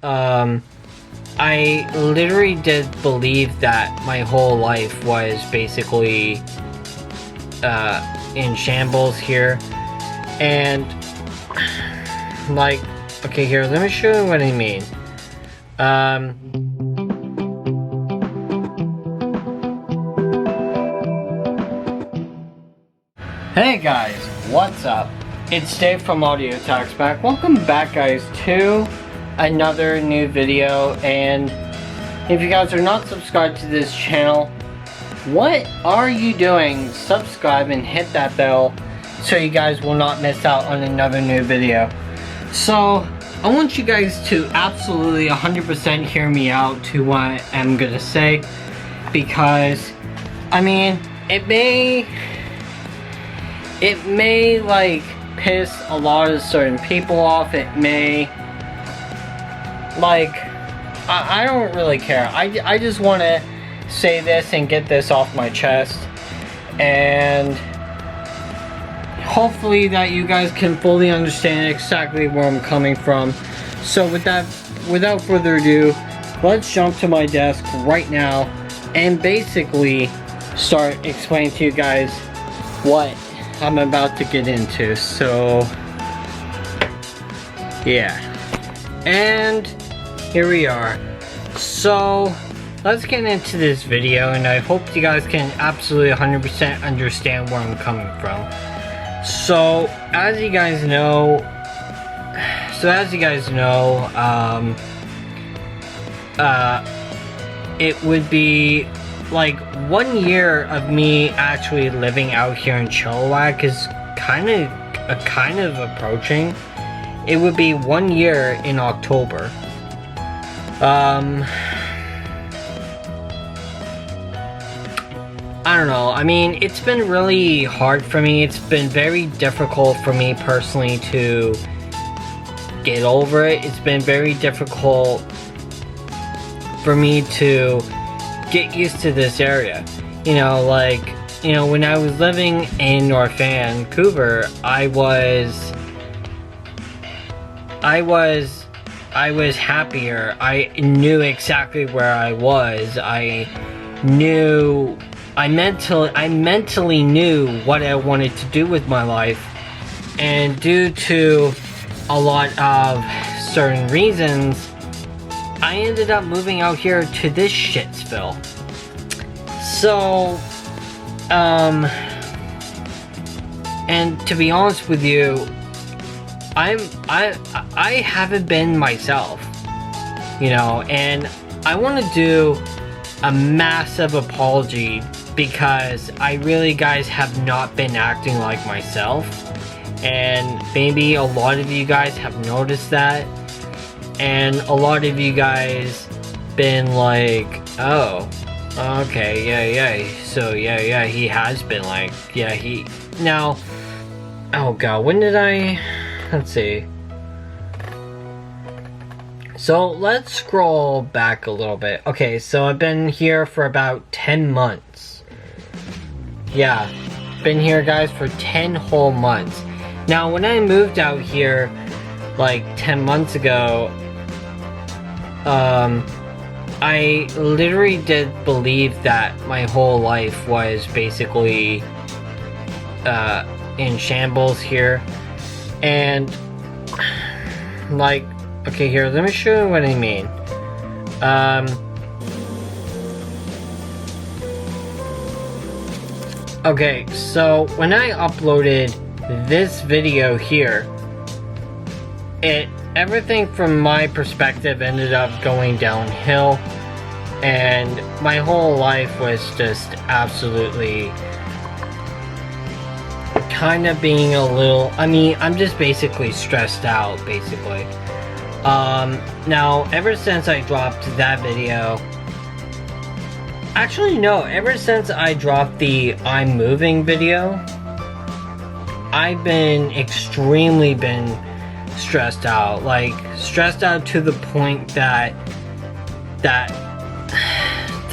I literally did believe that my whole life was basically in shambles here, and like, okay, here, let me show you what I mean. Hey guys, what's up? It's Dave from Attacksback. Welcome back, guys, to another new video. And if you guys are not subscribed to this channel, what are you doing? Subscribe and hit that bell so you guys will not miss out on another new video. So I want you guys to absolutely 100% hear me out to what I'm gonna say, because I mean, it may like piss a lot of certain people off. It may, like, I don't really care. I just want to say this and get this off my chest, and hopefully that you guys can fully understand exactly where I'm coming from. So without further ado, let's jump to my desk right now and basically start explaining to you guys what I'm about to get into. So yeah, and here we are. So let's get into this video, and I hope you guys can absolutely 100% understand where I'm coming from. So as you guys know, it would be like 1 year of me actually living out here in Chilliwack is kind of approaching. It would be 1 year in October. I don't know. I mean, it's been really hard for me. It's been very difficult for me personally to get over it. It's been very difficult for me to get used to this area. You know, like, you know, when I was living in North Vancouver, I was happier. I knew exactly where I was. I mentally knew what I wanted to do with my life, and due to a lot of certain reasons, I ended up moving out here to this shitsville. So, and to be honest with you, I haven't been myself, you know, and I want to do a massive apology because I really, guys, have not been acting like myself, and maybe a lot of you guys have noticed that. And a lot of you guys been like, oh, okay, yeah, so yeah, he has been like, yeah, now, oh god, when did let's see. So let's scroll back a little bit. Okay, so I've been here for about 10 months. Yeah, been here, guys, for 10 whole months. Now, when I moved out here like 10 months ago, I literally did believe that my whole life was basically in shambles here, and like, okay, here, let me show you what I mean. Okay, so when I uploaded this video here, everything from my perspective ended up going downhill, and my whole life was just absolutely kind of being a little, I mean, I'm just basically stressed out, basically. Now, ever since I dropped that video, actually no, ever since I dropped the I'm moving video, I've been extremely stressed out, like stressed out to the point that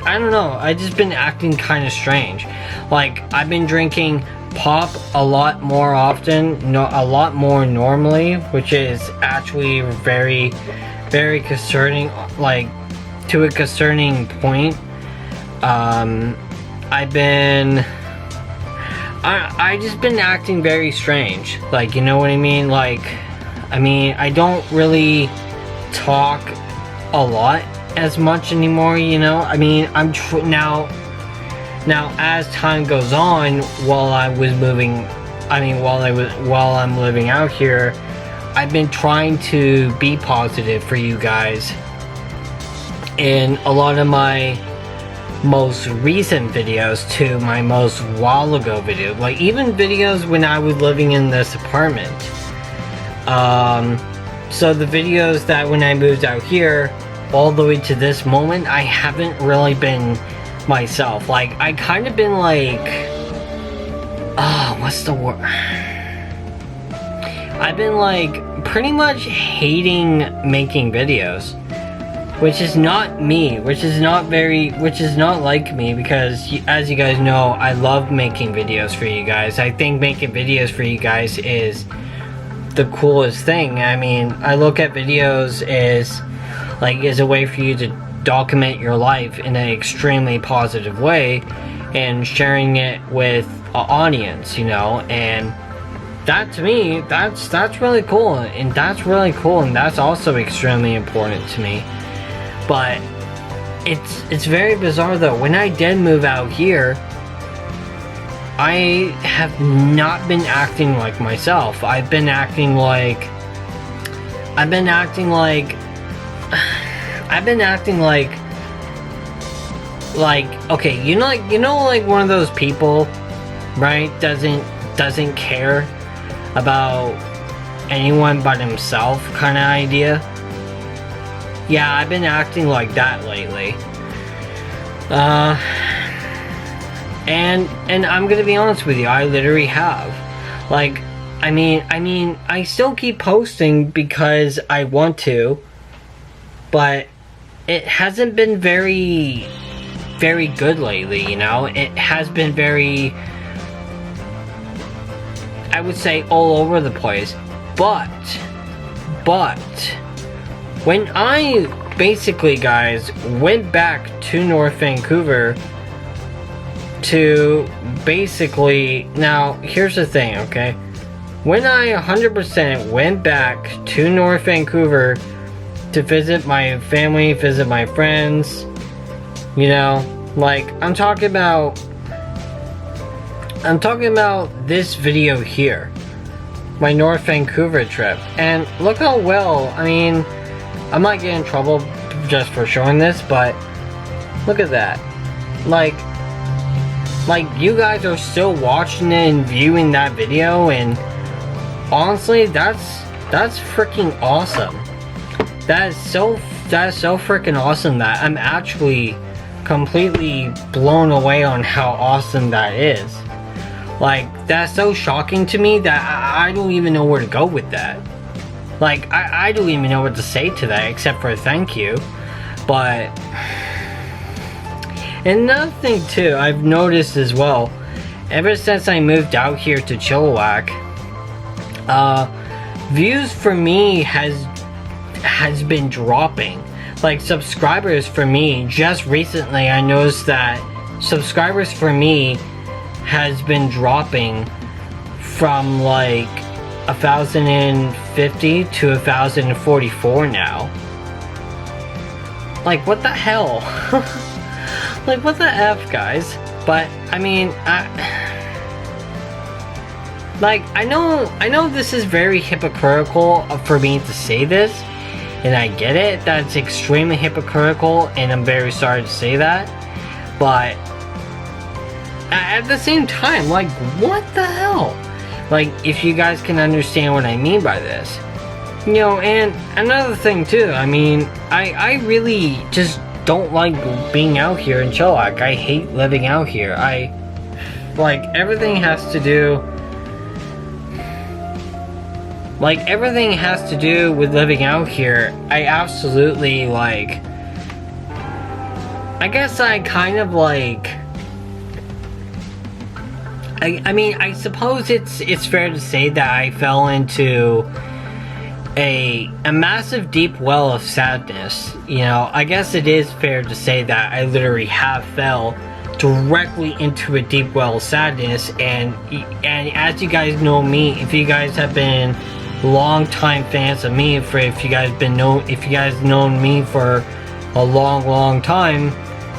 I don't know, I just been acting kind of strange. Like, I've been drinking pop a lot more often, a lot more normally, which is actually very, very concerning, like to a concerning point. I just been acting very strange, like, you know what I mean? Like, I don't really talk a lot as much anymore, you know? I'm now as time goes on, while I'm living out here, I've been trying to be positive for you guys. In a lot of my most recent videos to my most while ago video, like even videos when I was living in this apartment. So the videos that when I moved out here all the way to this moment, I haven't really been myself. Like, I kind of been like, what's the word? I've been like pretty much hating making videos, which is not me, which is not like me, because as you guys know, I love making videos for you guys. I think making videos for you guys is the coolest thing. I look at videos as a way for you to document your life in an extremely positive way and sharing it with an audience, you know, and that to me, that's really cool, and that's also extremely important to me. But it's very bizarre though. When I did move out here, I have not been acting like myself. I've been acting like okay, you know like one of those people, right, doesn't care about anyone but himself kind of idea. Yeah, I've been acting like that lately. And I'm gonna be honest with you, I literally have. Like, I still keep posting because I want to, but it hasn't been very good lately, you know? It has been very, I would say, all over the place. But when I basically, guys, went back to North Vancouver to basically, now here's the thing, okay? When I 100% went back to North Vancouver to visit my family, visit my friends, you know, like I'm talking about this video here, my North Vancouver trip, and look how well, I might get in trouble just for showing this, but look at that. Like you guys are still watching it and viewing that video, and honestly, that's freaking awesome. That is so freaking awesome that I'm actually completely blown away on how awesome that is. Like, that's so shocking to me that I don't even know where to go with that. Like, I don't even know what to say to that except for thank you. But, and another thing too, I've noticed as well, ever since I moved out here to Chilliwack, views for me has been dropping. Like, subscribers for me, just recently I noticed that subscribers for me has been dropping from like 1,050 to 1,044 now. Like, what the hell? Like, what the F, guys? But I know this is very hypocritical for me to say this, and I get it, that's extremely hypocritical, and I'm very sorry to say that, but at the same time, like, what the hell? Like, if you guys can understand what I mean by this. You know, and another thing too, I really just don't like being out here in Chilliwack. I hate living out here. Everything has to do with living out here. I absolutely, I guess I kind of I suppose it's fair to say that I fell into a massive deep well of sadness. You know, I guess it is fair to say that I literally have fell directly into a deep well of sadness, and as you guys know me, if you guys have been long-time fans of me, if you guys known me for a long time,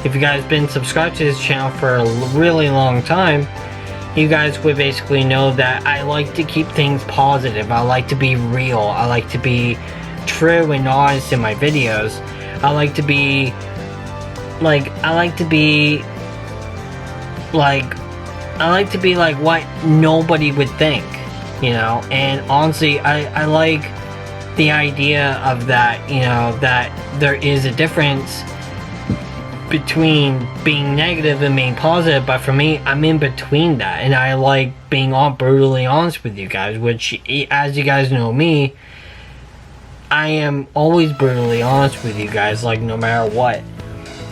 if you guys been subscribed to this channel for a really long time, you guys would basically know that I like to keep things positive. I like to be real. I like to be true and honest in my videos. I like to be like what nobody would think, you know. And honestly, I like the idea of that, you know, that there is a difference between being negative and being positive, but for me, I'm in between that, and I like being brutally honest with you guys, which, as you guys know me, I am always brutally honest with you guys, like, no matter what,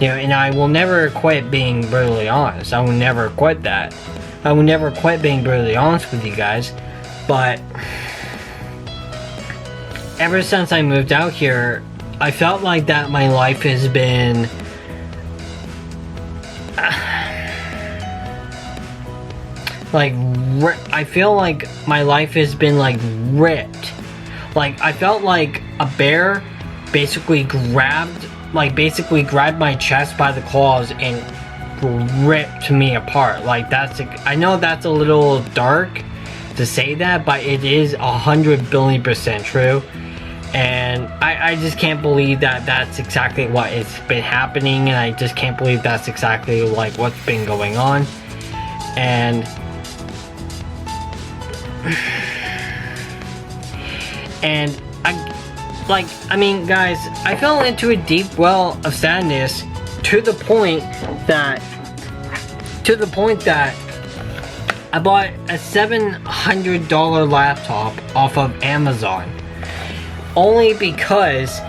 you know. And I will never quit being brutally honest. I will never quit that. I will never quit being brutally honest with you guys. But ever since I moved out here, I felt like that my life has been I feel like my life has been like ripped. Like, I felt like a bear basically grabbed my chest by the claws and ripped me apart. Like, I know that's a little dark to say that, but it is 100 billion% true. And I just can't believe that that's exactly what has been happening, and I just can't believe that's exactly like what's been going on. And I mean, guys, I fell into a deep well of sadness to the point that I bought a $700 laptop off of Amazon. Only because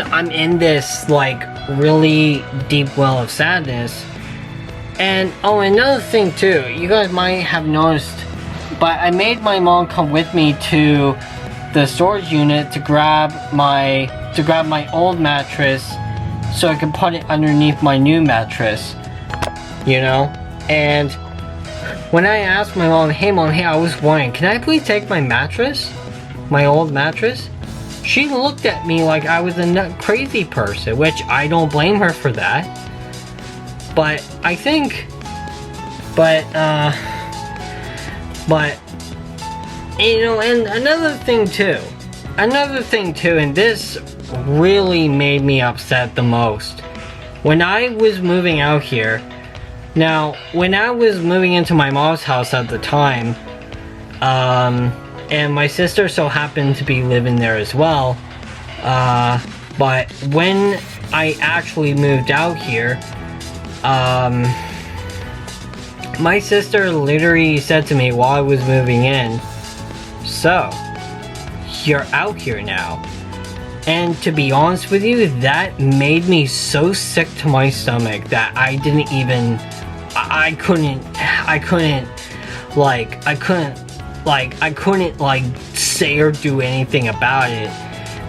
I'm in this like really deep well of sadness. And oh, another thing too, you guys might have noticed, but I made my mom come with me to the storage unit to grab my old mattress so I can put it underneath my new mattress, you know. And when I asked my mom, hey, I was wondering, can I please take my mattress? My old mattress? She looked at me like I was a crazy person, which I don't blame her for that. But I think, you know, and another thing too, and this really made me upset the most. When I was moving out here, now, when I was moving into my mom's house at the time, and my sister so happened to be living there as well, but when I actually moved out here, my sister literally said to me while I was moving in, so, you're out here now. And to be honest with you, that made me so sick to my stomach that I couldn't say or do anything about it,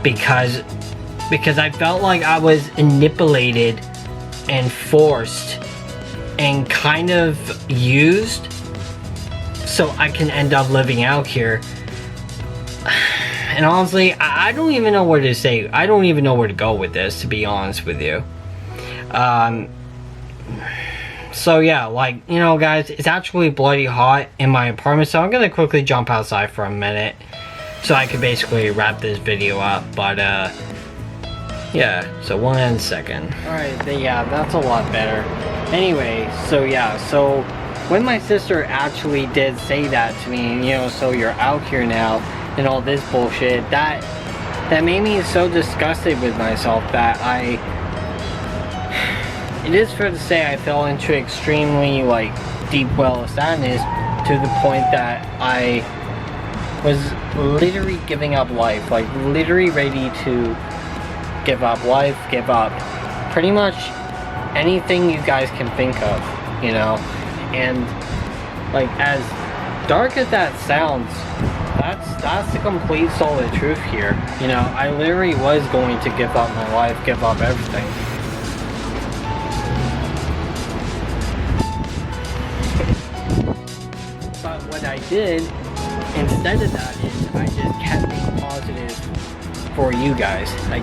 because I felt like I was manipulated and forced and kind of used so I can end up living out here. And honestly, I don't even know where to say. I don't even know where to go with this, to be honest with you. So yeah, like, you know, guys, it's actually bloody hot in my apartment, so I'm gonna quickly jump outside for a minute so I can basically wrap this video up. But yeah, so 1 second. Alright, yeah, that's a lot better. Anyway, so yeah, so when my sister actually did say that to me, you know, so you're out here now and all this bullshit, that made me so disgusted with myself that it is fair to say I fell into extremely like deep well of sadness to the point that I was literally giving up life, like literally ready to give up life, give up pretty much anything you guys can think of, you know. And like, as dark as that sounds, that's the complete solid truth here. You know, I literally was going to give up my life, give up everything. But what I did instead of that is I just kept being positive for you guys. I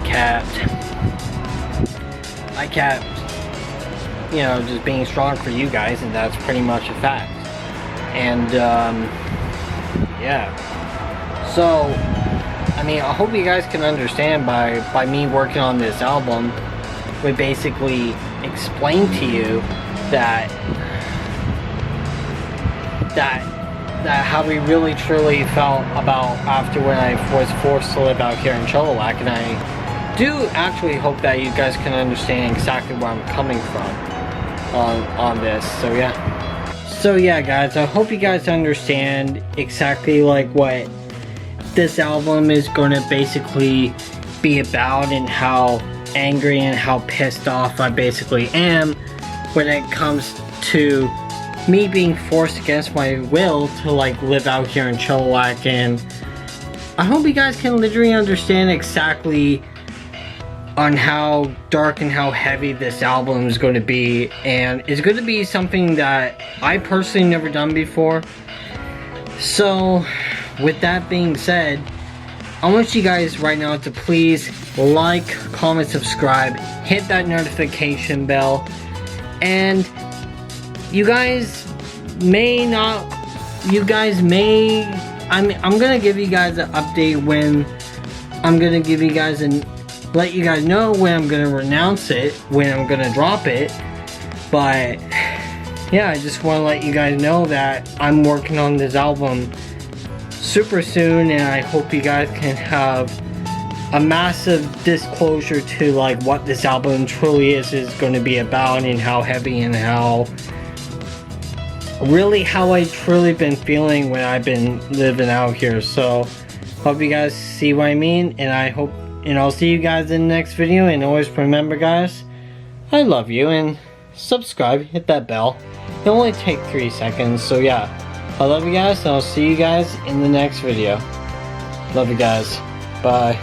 kept, you know, just being strong for you guys, and that's pretty much a fact. And yeah. So, I mean, I hope you guys can understand by me working on this album, we basically explain to you that how we really truly felt about after when I was forced to live out here in Chilliwack, and I do actually hope that you guys can understand exactly where I'm coming from on this. So yeah guys, I hope you guys understand exactly like what this album is going to basically be about, and how angry and how pissed off I basically am when it comes to me being forced against my will to like live out here in Chilliwack. And I hope you guys can literally understand exactly on how dark and how heavy this album is going to be, and it's going to be something that I personally never done before. So with that being said, I want you guys right now to please like, comment, subscribe, hit that notification bell, and you guys may, I'm gonna give you guys an update when I'm gonna give you guys let you guys know when I'm gonna renounce it, when I'm gonna drop it. But yeah, I just want to let you guys know that I'm working on this album super soon, and I hope you guys can have a massive disclosure to like what this album truly is going to be about, and how heavy and how I truly been feeling when I've been living out here. So hope you guys see what I mean, and I'll see you guys in the next video. And always remember guys, I love you, and subscribe, hit that bell. It only take 3 seconds. So yeah, I love you guys, and I'll see you guys in the next video. Love you guys. Bye.